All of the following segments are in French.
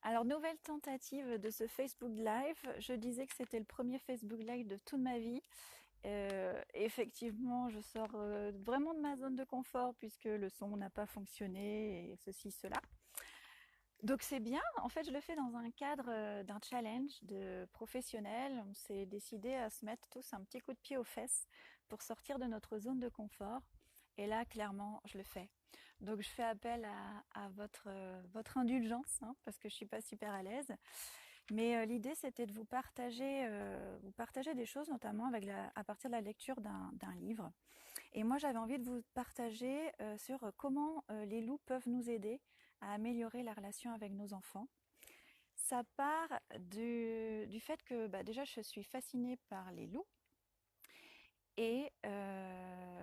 Alors, nouvelle tentative de ce Facebook Live. Je disais que c'était le premier Facebook Live de toute ma vie. Effectivement, je sors vraiment de ma zone de confort puisque le son n'a pas fonctionné et ceci, cela. Donc c'est bien. En fait, je le fais dans un cadre d'un challenge de professionnels. On s'est décidé à se mettre tous un petit coup de pied aux fesses pour sortir de notre zone de confort. Et là, clairement, je le fais. Donc je fais appel à votre indulgence, hein, parce que je suis pas super à l'aise. Mais l'idée, c'était de vous partager des choses, notamment à partir de la lecture d'un livre. Et moi, j'avais envie de vous partager sur comment les loups peuvent nous aider à améliorer la relation avec nos enfants. Ça part du fait que déjà, je suis fascinée par les loups. Et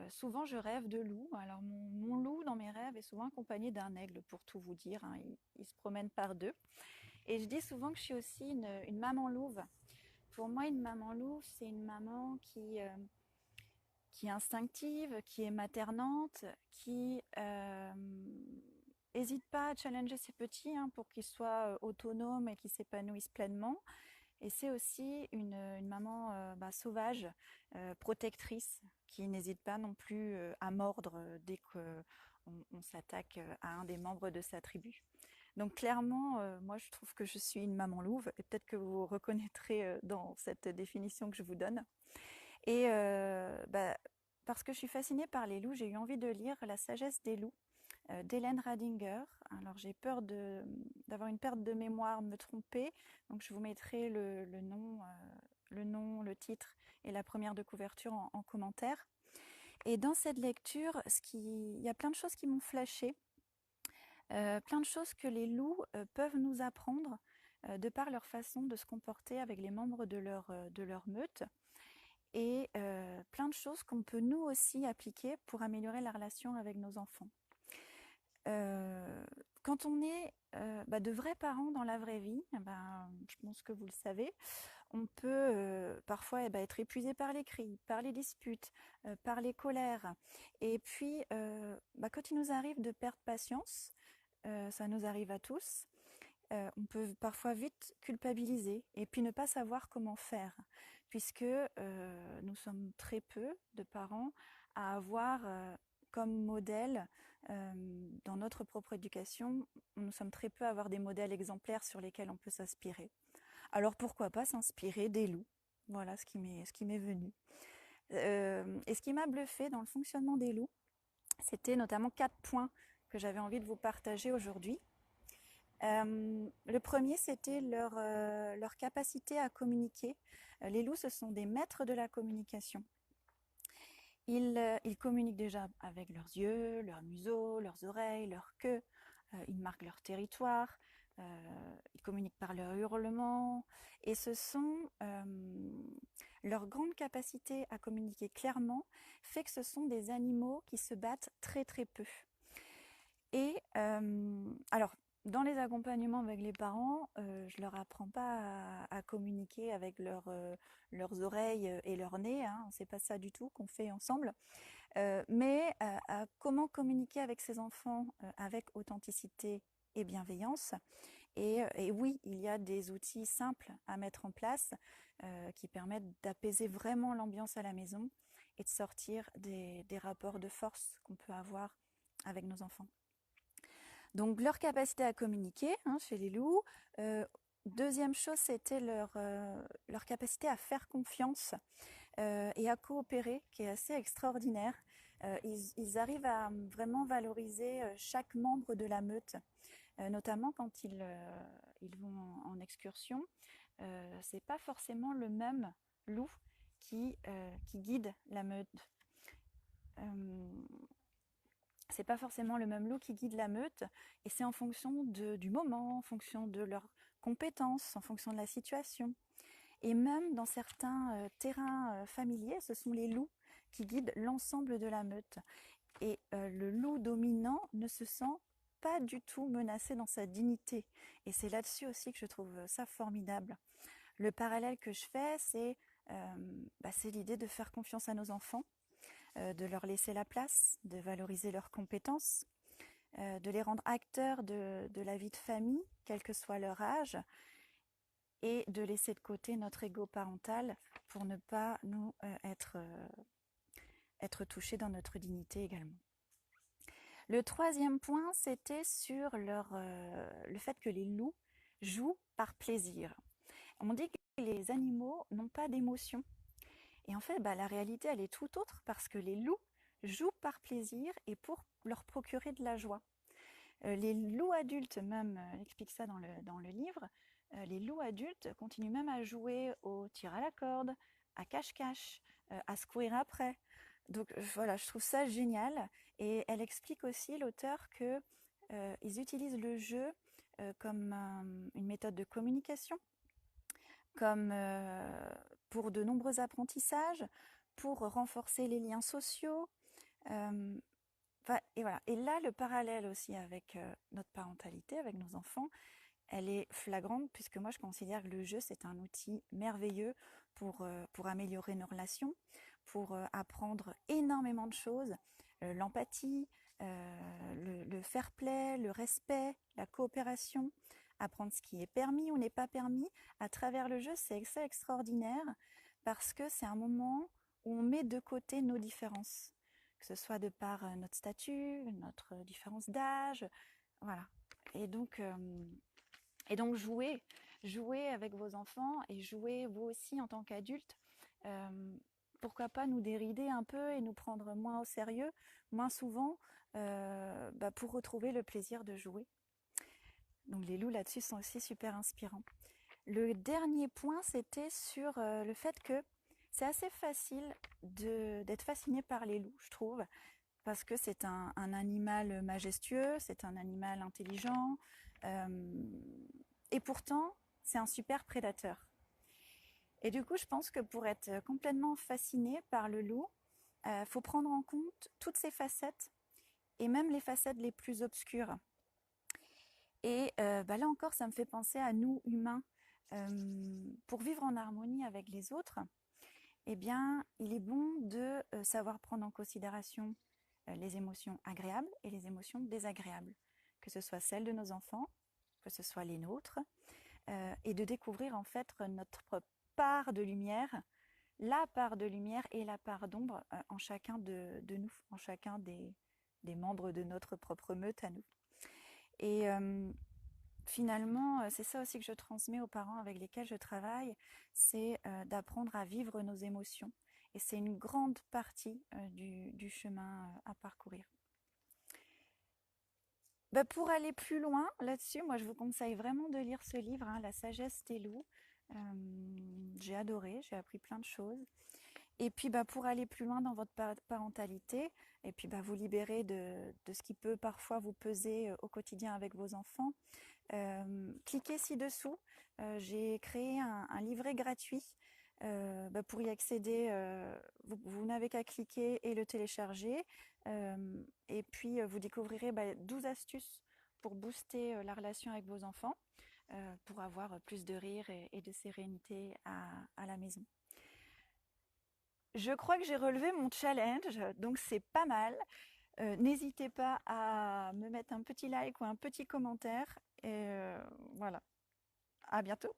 souvent, je rêve de loups. Alors, mon loup dans mes rêves est souvent accompagné d'un aigle, pour tout vous dire, hein. Il se promène par deux. Et je dis souvent que je suis aussi une maman louve. Pour moi, une maman louve, c'est une maman qui est instinctive, qui est maternante, qui hésite pas à challenger ses petits, hein, pour qu'ils soient autonomes et qu'ils s'épanouissent pleinement. Et c'est aussi une maman sauvage, protectrice, qui n'hésite pas non plus à mordre dès qu'on s'attaque à un des membres de sa tribu. Donc clairement, moi je trouve que je suis une maman louve, et peut-être que vous vous reconnaîtrez dans cette définition que je vous donne. Et parce que je suis fascinée par les loups, j'ai eu envie de lire La sagesse des loups d'Hélène Radinger. Alors j'ai peur d'avoir une perte de mémoire, de me tromper, donc je vous mettrai le nom, le titre et la première de couverture en commentaire. Et dans cette lecture, il y a plein de choses qui m'ont flashé, plein de choses que les loups peuvent nous apprendre de par leur façon de se comporter avec les membres de leur meute, et plein de choses qu'on peut nous aussi appliquer pour améliorer la relation avec nos enfants. Quand on est de vrais parents dans la vraie vie, je pense que vous le savez, on peut parfois être épuisé par les cris, par les disputes, par les colères. Et puis, quand il nous arrive de perdre patience, ça nous arrive à tous, on peut parfois vite culpabiliser et puis ne pas savoir comment faire, puisque nous sommes très peu de parents à avoir comme modèle dans notre propre éducation. Nous sommes très peu à avoir des modèles exemplaires sur lesquels on peut s'inspirer. Alors pourquoi pas s'inspirer des loups? Voilà ce qui m'est venu. Et ce qui m'a bluffé dans le fonctionnement des loups, c'était notamment 4 points que j'avais envie de vous partager aujourd'hui. Le premier, c'était leur capacité à communiquer. Les loups, ce sont des maîtres de la communication. Ils communiquent déjà avec leurs yeux, leurs museaux, leurs oreilles, leur queue. Ils marquent leur territoire. Ils communiquent par leur hurlement. Et ce sont leur grande capacité à communiquer clairement fait que ce sont des animaux qui se battent très très peu. Et alors, dans les accompagnements avec les parents, je leur apprends pas à communiquer avec leurs oreilles et leur nez, hein, c'est pas ça du tout qu'on fait ensemble, mais à comment communiquer avec ses enfants avec authenticité et bienveillance. Et oui, il y a des outils simples à mettre en place qui permettent d'apaiser vraiment l'ambiance à la maison et de sortir des rapports de force qu'on peut avoir avec nos enfants. Donc leur capacité à communiquer, hein, chez les loups. Deuxième chose, c'était leur capacité à faire confiance et à coopérer, qui est assez extraordinaire. Ils arrivent à vraiment valoriser chaque membre de la meute, notamment quand ils vont en excursion. C'est pas forcément le même loup qui guide la meute. C'est pas forcément le même loup qui guide la meute, et c'est en fonction du moment, en fonction de leurs compétences, en fonction de la situation. Et même dans certains terrains familiers, ce sont les loups qui guident l'ensemble de la meute. Et le loup dominant ne se sent pas du tout menacé dans sa dignité. Et c'est là-dessus aussi que je trouve ça formidable. Le parallèle que je fais, c'est l'idée de faire confiance à nos enfants, de leur laisser la place, de valoriser leurs compétences, de les rendre acteurs de la vie de famille, quel que soit leur âge, et de laisser de côté notre ego parental pour ne pas nous être touchés dans notre dignité également. Le troisième point, c'était sur le fait que les loups jouent par plaisir. On dit que les animaux n'ont pas d'émotion. Et en fait, la réalité, elle est tout autre parce que les loups jouent par plaisir et pour leur procurer de la joie. Les loups adultes, même, explique ça dans le livre, les loups adultes continuent même à jouer au tir à la corde, à cache-cache, à se courir après. Donc voilà, je trouve ça génial. Et elle explique aussi, l'auteur, qu'ils utilisent le jeu comme une méthode de communication, comme pour de nombreux apprentissages, pour renforcer les liens sociaux. Et voilà. Et là, le parallèle aussi avec notre parentalité, avec nos enfants, elle est flagrante puisque moi je considère que le jeu c'est un outil merveilleux pour améliorer nos relations, pour apprendre énormément de choses, l'empathie, le fair play, le respect, la coopération, apprendre ce qui est permis ou n'est pas permis. À travers le jeu, c'est extraordinaire parce que c'est un moment où on met de côté nos différences, que ce soit de par notre statut, notre différence d'âge, voilà. Et donc jouer avec vos enfants et jouer vous aussi en tant qu'adulte. Pourquoi pas nous dérider un peu et nous prendre moins au sérieux, moins souvent, pour retrouver le plaisir de jouer. Donc les loups là-dessus sont aussi super inspirants. Le dernier point, c'était sur le fait que c'est assez facile d'être fasciné par les loups, je trouve, parce que c'est un animal majestueux, c'est un animal intelligent, et pourtant, c'est un super prédateur. Et du coup, je pense que pour être complètement fasciné par le loup, faut prendre en compte toutes ses facettes, et même les facettes les plus obscures. Et là encore, ça me fait penser à nous, humains. Pour vivre en harmonie avec les autres, eh bien, il est bon de savoir prendre en considération les émotions agréables et les émotions désagréables, que ce soit celles de nos enfants, que ce soit les nôtres, et de découvrir en fait notre part de lumière, la part de lumière et la part d'ombre en chacun de nous, en chacun des membres de notre propre meute à nous. Et finalement, c'est ça aussi que je transmets aux parents avec lesquels je travaille, c'est d'apprendre à vivre nos émotions. Et c'est une grande partie du chemin à parcourir. Pour aller plus loin là-dessus, moi je vous conseille vraiment de lire ce livre, La sagesse des loups. J'ai adoré, j'ai appris plein de choses. Et puis pour aller plus loin dans votre parentalité, et puis vous libérer de ce qui peut parfois vous peser au quotidien avec vos enfants, cliquez ci-dessous. J'ai créé un livret gratuit. Pour y accéder, vous n'avez qu'à cliquer et le télécharger. Et puis vous découvrirez 12 astuces pour booster la relation avec vos enfants, pour avoir plus de rire et de sérénité à la maison. Je crois que j'ai relevé mon challenge, donc c'est pas mal. N'hésitez pas à me mettre un petit like ou un petit commentaire. Et voilà. À bientôt.